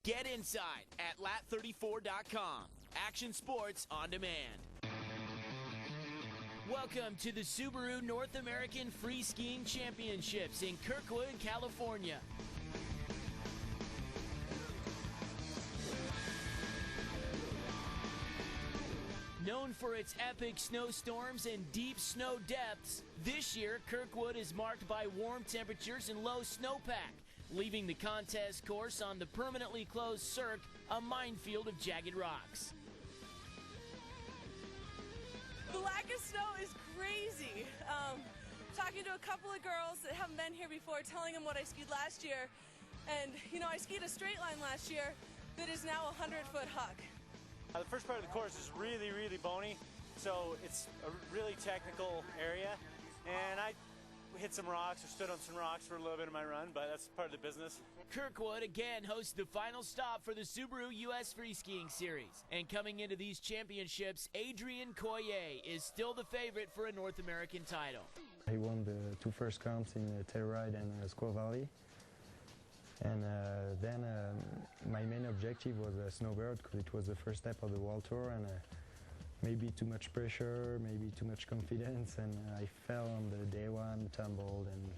Get inside at lat34.com. Action Sports on demand. Welcome to the Subaru North American Free Skiing Championships in Kirkwood, California. Known for its epic snowstorms and deep snow depths, this year Kirkwood is marked by warm temperatures and low snowpack, leaving the contest course on the permanently closed cirque a minefield of jagged rocks. The lack of snow is crazy. Talking to a couple of girls that haven't been here before, telling them what I skied last year, and I skied a straight line last year that is now a 100-foot huck. The first part of the course is really, really bony, so it's a really technical area, and I hit some rocks or stood on some rocks for a little bit of my run, but that's part of the business. Kirkwood again hosts the final stop for the Subaru US Free Skiing Series, and coming into these championships, Adrien Coyer is still the favorite for a North American title. I won the two first counts in Telluride and Squaw Valley. And then my main objective was Snowbird, because it was the first step of the World Tour, and maybe too much pressure, maybe too much confidence, and I fell on the day one, tumbled, and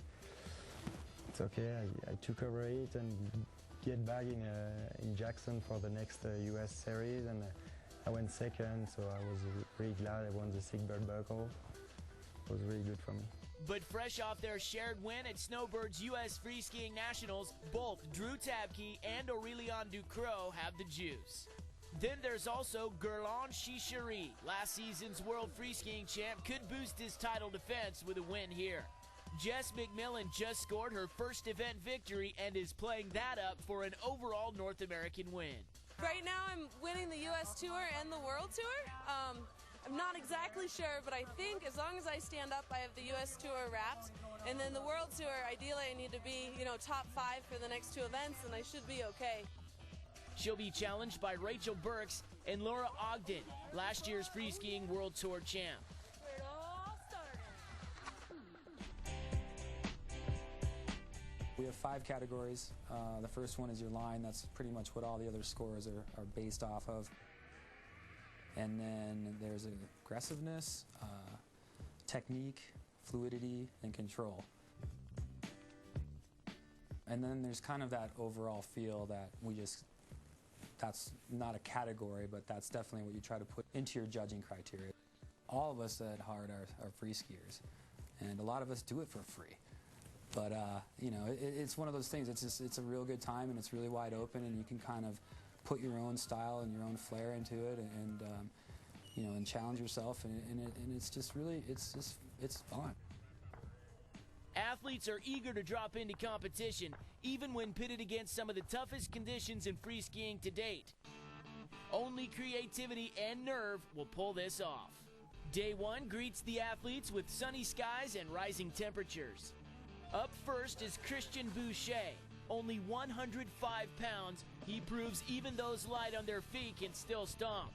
it's okay. I took over it and get back in Jackson for the next US series, and I went second, so I was really glad I won the Sigbird Buckle. It was really good for me. But fresh off their shared win at Snowbird's U.S. Free Skiing Nationals, both Drew Tabke and Aurélien Ducrot have the juice. Then there's also Guerlain Chichery. Last season's World Free Skiing champ could boost his title defense with a win here. Jess McMillan just scored her first event victory and is playing that up for an overall North American win. Right now I'm winning the US Tour and the World Tour. I'm not exactly sure, but I think as long as I stand up, I have the US Tour wrapped. And then the World Tour, ideally I need to be, top 5 for the next 2 events, and I should be okay. She'll be challenged by Rachel Burks and Laura Ogden, last year's Free Skiing World Tour champ. Where it all started. We have 5 categories. The first one is your line. That's pretty much what all the other scores are based off of. And then there's aggressiveness, technique, fluidity, and control. And then there's kind of that overall feel that that's not a category, but that's definitely what you try to put into your judging criteria. All of us at heart are free skiers, and a lot of us do it for free. But, it's one of those things. It's a real good time, and it's really wide open, and you can kind of put your own style and your own flair into it, and challenge yourself, and it's just really, it's fun. Athletes are eager to drop into competition, even when pitted against some of the toughest conditions in free skiing to date. Only creativity and nerve will pull this off. Day one greets the athletes with sunny skies and rising temperatures. Up first is Christian Boucher. Only 105 pounds, he proves even those light on their feet can still stomp.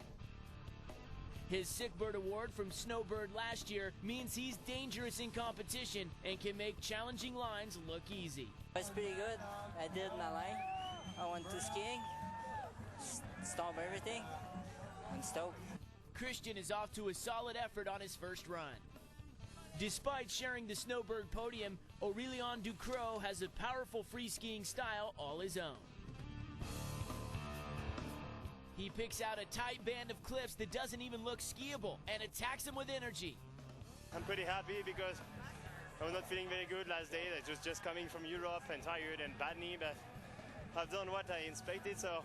His Sigbird Award from Snowbird last year means he's dangerous in competition and can make challenging lines look easy. It's pretty good. I did my line. I went to skiing, stopped everything, and stoked. Christian is off to a solid effort on his first run. Despite sharing the Snowbird podium, Aurélien Ducrot has a powerful free skiing style all his own. He picks out a tight band of cliffs that doesn't even look skiable and attacks them with energy. I'm pretty happy because I was not feeling very good last day. I was just coming from Europe and tired and bad knee, but I've done what I expected, so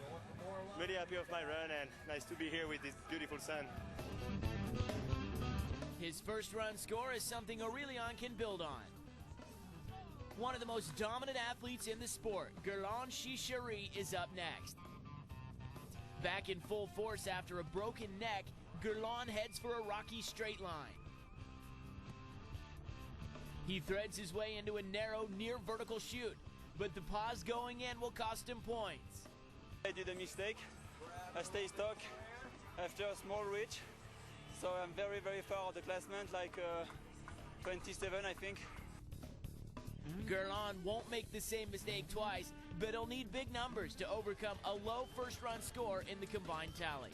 I'm really happy with my run and nice to be here with this beautiful sun. His first run score is something Aurélien can build on. One of the most dominant athletes in the sport, Guerlain Chichery, is up next. Back in full force after a broken neck, Guerlain heads for a rocky straight line. He threads his way into a narrow, near vertical chute, but the pause going in will cost him points. I did a mistake. I stay stuck after a small reach. So I'm very, very far of the classement, like 27, I think. Guerlain won't make the same mistake twice, but he'll need big numbers to overcome a low first-run score in the combined tally.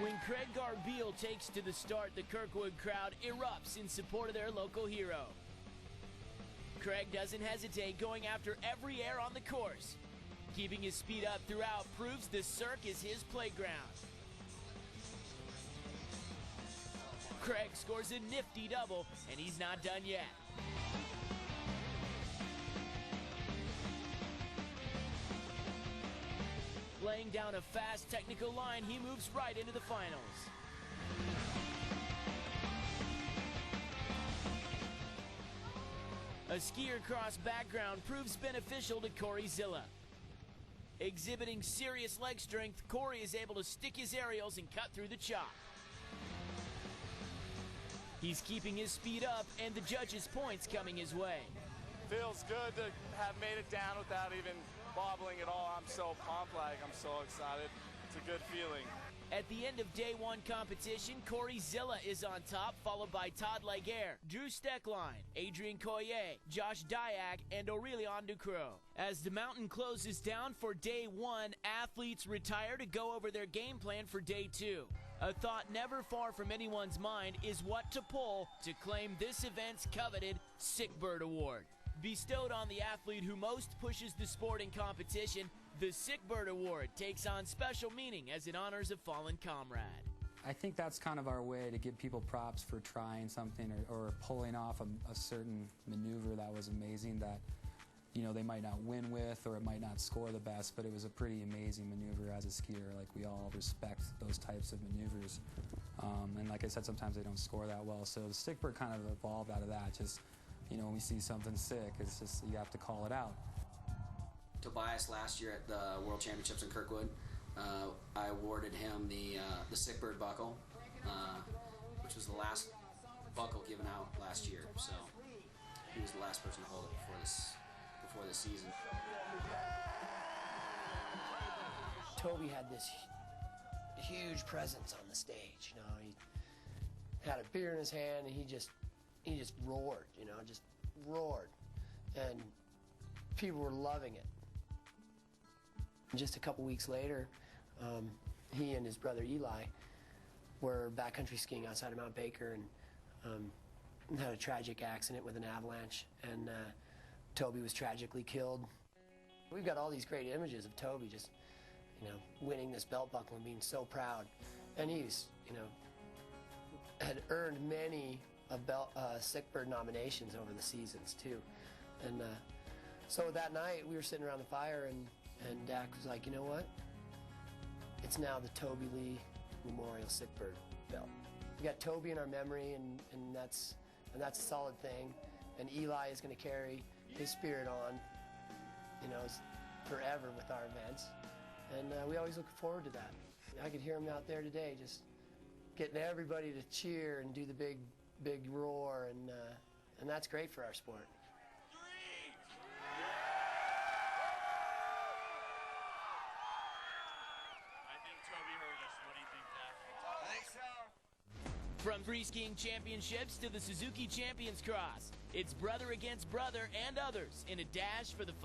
When Craig Garbeal takes to the start, the Kirkwood crowd erupts in support of their local hero. Craig doesn't hesitate, going after every air on the course. Keeping his speed up throughout proves the Cirque is his playground. Craig scores a nifty double, and he's not done yet. Laying down a fast technical line, he moves right into the finals. A skier cross background proves beneficial to Corey Zilla. Exhibiting serious leg strength, Corey is able to stick his aerials and cut through the chop. He's keeping his speed up, and the judges' points coming his way. Feels good to have made it down without even bobbling at all. I'm so pumped, I'm so excited. It's a good feeling. At the end of day one competition, Corey Zilla is on top, followed by Todd Laguerre, Drew Steckline, Adrian Coyer, Josh Dyack, and Aurelian Ducreux. As the mountain closes down for day one, athletes retire to go over their game plan for day two. A thought never far from anyone's mind is what to pull to claim this event's coveted Sick Bird Award. Bestowed on the athlete who most pushes the sport in competition, the Sick Bird Award takes on special meaning as it honors a fallen comrade. I think that's kind of our way to give people props for trying something or pulling off a certain maneuver that was amazing that, you know, they might not win with or it might not score the best, but it was a pretty amazing maneuver as a skier. Like, we all respect those types of maneuvers. And like I said, sometimes they don't score that well. So the Sick Bird kind of evolved out of that. Just, you know, when we see something sick, it's just, you have to call it out. Tobias last year at the World Championships in Kirkwood, I awarded him the Sick Bird buckle, which was the last buckle given out last year. So he was the last person to hold it before this season. Toby had this huge presence on the stage. You know, he had a beer in his hand and he just roared. You know, just roared, and people were loving it. Just a couple weeks later, he and his brother Eli were backcountry skiing outside of Mount Baker and had a tragic accident with an avalanche, and Toby was tragically killed. We've got all these great images of Toby just, you know, winning this belt buckle and being so proud. And he's, you know, had earned many Sick Bird nominations over the seasons too. And so that night we were sitting around the fire, and Dak was like, you know what? It's now the Toby Lee Memorial Sick Bird belt. We got Toby in our memory, and that's a solid thing. And Eli is going to carry his spirit on, you know, forever with our events. And we always look forward to that. I could hear him out there today, just getting everybody to cheer and do the big roar, and that's great for our sport. From Free Skiing Championships to the Suzuki Champions Cross, it's brother against brother and others in a dash for the